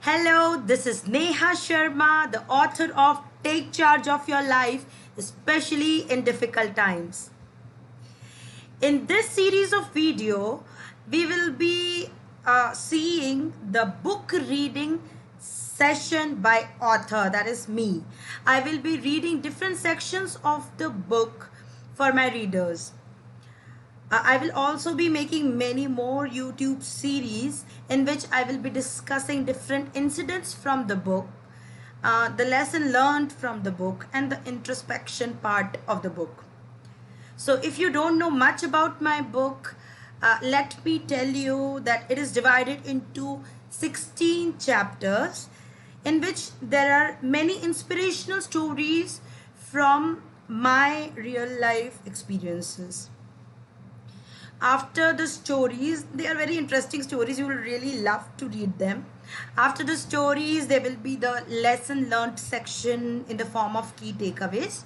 Hello, this is Neha Sharma, the author of Take Charge of Your Life, especially in difficult times. In this series of video, we will be seeing the book reading session by author, that is me. I will be reading different sections of the book for my readers. I will also be making many more YouTube series in which I will be discussing different incidents from the book, the lesson learned from the book, and the introspection part of the book. So if you don't know much about my book, let me tell you that it is divided into 16 chapters in which there are many inspirational stories from my real life experiences. After the stories, they are very interesting stories, you will really love to read them. After the stories, there will be the lesson learned section in the form of key takeaways,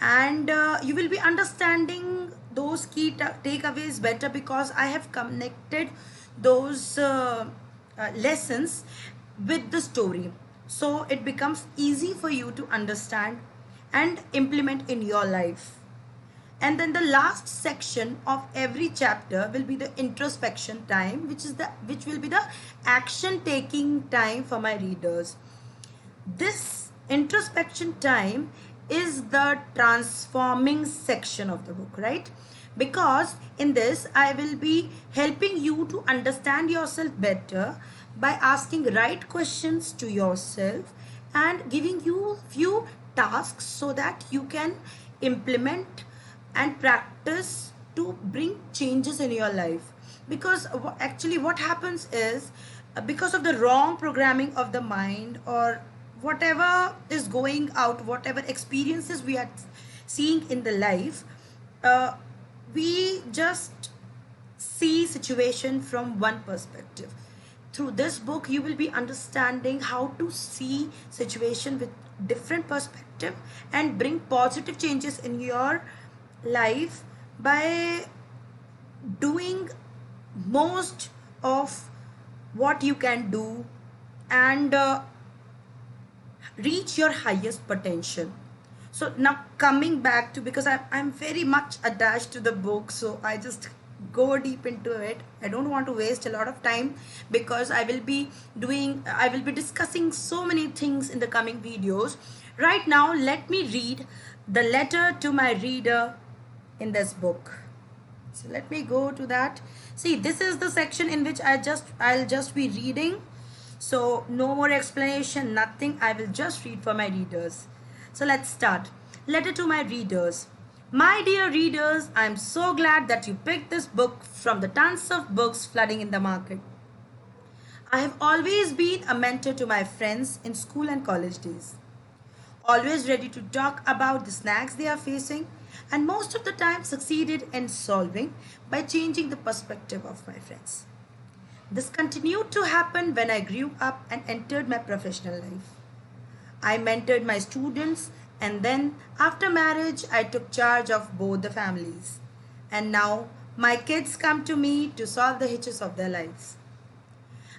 and you will be understanding those key takeaways better because I have connected those lessons with the story, so it becomes easy for you to understand and implement in your life. And then the last section of every chapter will be the introspection time, which will be the action taking time for my readers. This introspection time is the transforming section of the book, right? Because in this I will be helping you to understand yourself better by asking right questions to yourself and giving you few tasks so that you can implement and practice to bring changes in your life. Because actually what happens is, because of the wrong programming of the mind, or whatever is going out, whatever experiences we are seeing in the life, uh, we just see situation from one perspective. Through this book you will be understanding how to see situation with different perspective and bring positive changes in your life by doing most of what you can do, and reach your highest potential. So now coming back to, because I'm very much attached to the book, so I just go deep into it. I don't want to waste a lot of time because I will be discussing so many things in the coming videos. Right now let me read the letter to my reader in this book. So let me go to that. See, this is the section in which I'll just be reading. So no more explanation, nothing. I will just read for my readers. So let's start. Letter to my readers. My dear readers, I am so glad that you picked this book from the tons of books flooding in the market. I have always been a mentor to my friends in school and college days, always ready to talk about the snags they are facing, and most of the time succeeded in solving by changing the perspective of my friends. This continued to happen when I grew up and entered my professional life. I mentored my students, and then after marriage I took charge of both the families. And now my kids come to me to solve the hitches of their lives.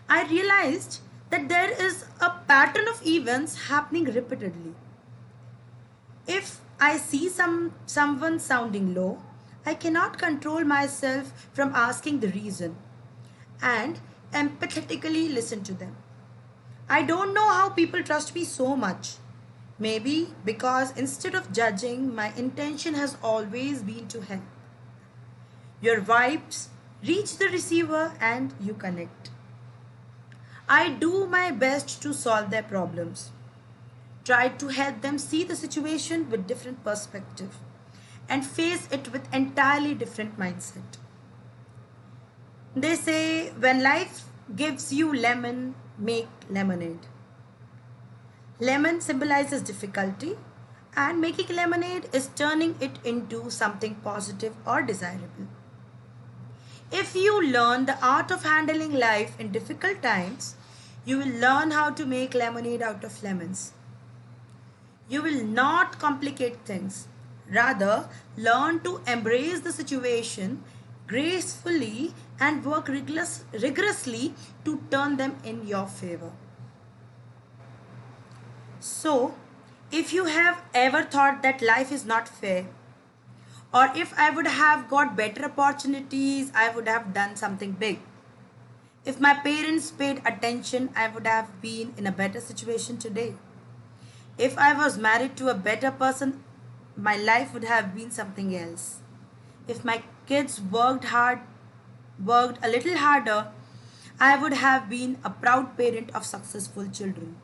I realized that there is a pattern of events happening repeatedly. If I see someone sounding low, I cannot control myself from asking the reason and empathetically listen to them. I don't know how people trust me so much. Maybe because instead of judging, my intention has always been to help. Your vibes reach the receiver and you connect. I do my best to solve their problems. Try to help them see the situation with different perspective and face it with entirely different mindset. They say when life gives you lemon, make lemonade. Lemon symbolizes difficulty, and making lemonade is turning it into something positive or desirable. If you learn the art of handling life in difficult times, you will learn how to make lemonade out of lemons. You will not complicate things. Rather, learn to embrace the situation gracefully and work rigorously to turn them in your favor. So, if you have ever thought that life is not fair, or if I would have got better opportunities, I would have done something big. If my parents paid attention, I would have been in a better situation today. If I was married to a better person, my life would have been something else. If my kids worked a little harder, I would have been a proud parent of successful children.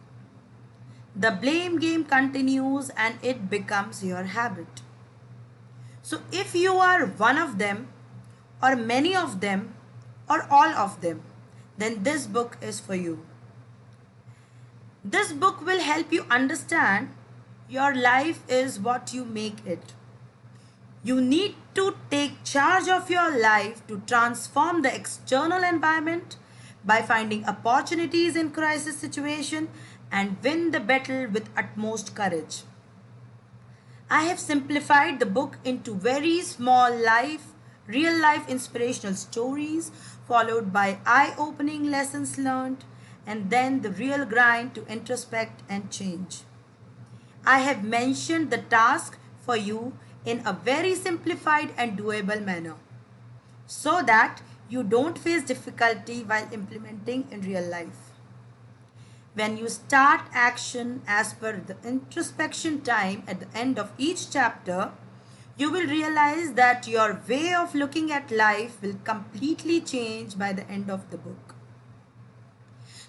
The blame game continues and it becomes your habit. So if you are one of them, or many of them, or all of them, then this book is for you. This book will help you understand your life is what you make it. You need to take charge of your life to transform the external environment by finding opportunities in crisis situation and win the battle with utmost courage. I have simplified the book into very small real life inspirational stories followed by eye-opening lessons learned and then the real grind to introspect and change. I have mentioned the task for you in a very simplified and doable manner so that you don't face difficulty while implementing in real life. When you start action as per the introspection time at the end of each chapter, you will realize that your way of looking at life will completely change by the end of the book.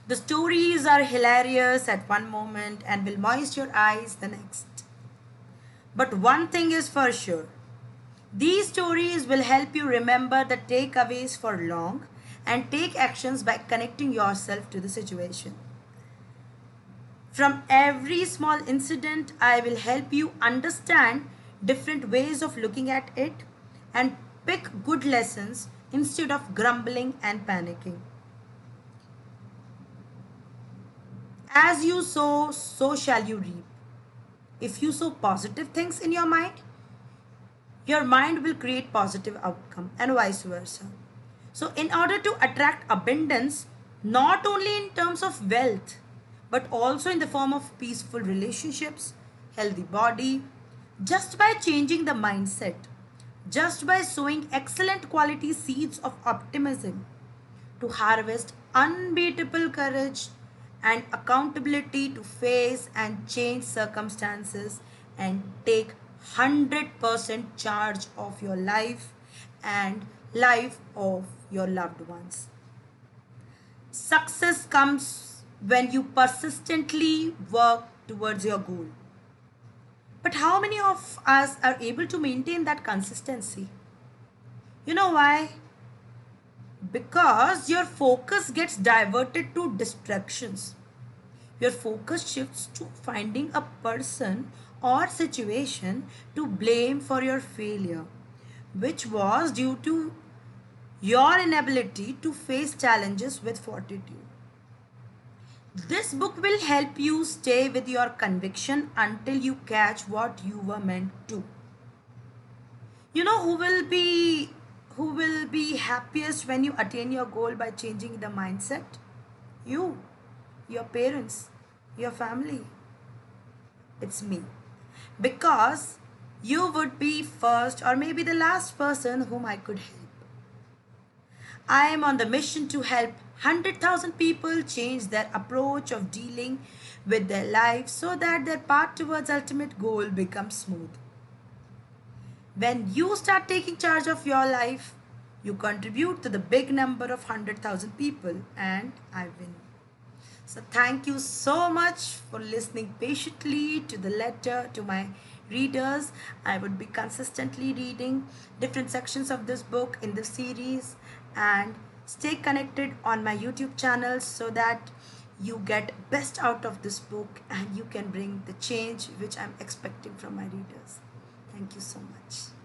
The stories are hilarious at one moment and will moist your eyes the next. But one thing is for sure. These stories will help you remember the takeaways for long and take actions by connecting yourself to the situation. From every small incident, I will help you understand different ways of looking at it and pick good lessons instead of grumbling and panicking. As you sow, so shall you reap. If you sow positive things in your mind will create positive outcome and vice versa. So in order to attract abundance, not only in terms of wealth, but also in the form of peaceful relationships, healthy body, just by changing the mindset, just by sowing excellent quality seeds of optimism, to harvest unbeatable courage and accountability to face and change circumstances and take 100% charge of your life and life of your loved ones. Success comes when you persistently work towards your goal. But how many of us are able to maintain that consistency? You know why? Because your focus gets diverted to distractions. Your focus shifts to finding a person or situation to blame for your failure, which was due to your inability to face challenges with fortitude. This book will help you stay with your conviction until you catch what you were meant to. You know who will be happiest when you attain your goal by changing the mindset? You, your parents, your family. It's me. Because you would be first or maybe the last person whom I could help. I am on the mission to help 100,000 people change their approach of dealing with their life so that their path towards ultimate goal becomes smooth. When you start taking charge of your life, you contribute to the big number of 100,000 people and I win. So thank you so much for listening patiently to the letter to my readers. I would be consistently reading different sections of this book in the series and stay connected on my YouTube channel so that you get best out of this book and you can bring the change which I'm expecting from my readers. Thank you so much.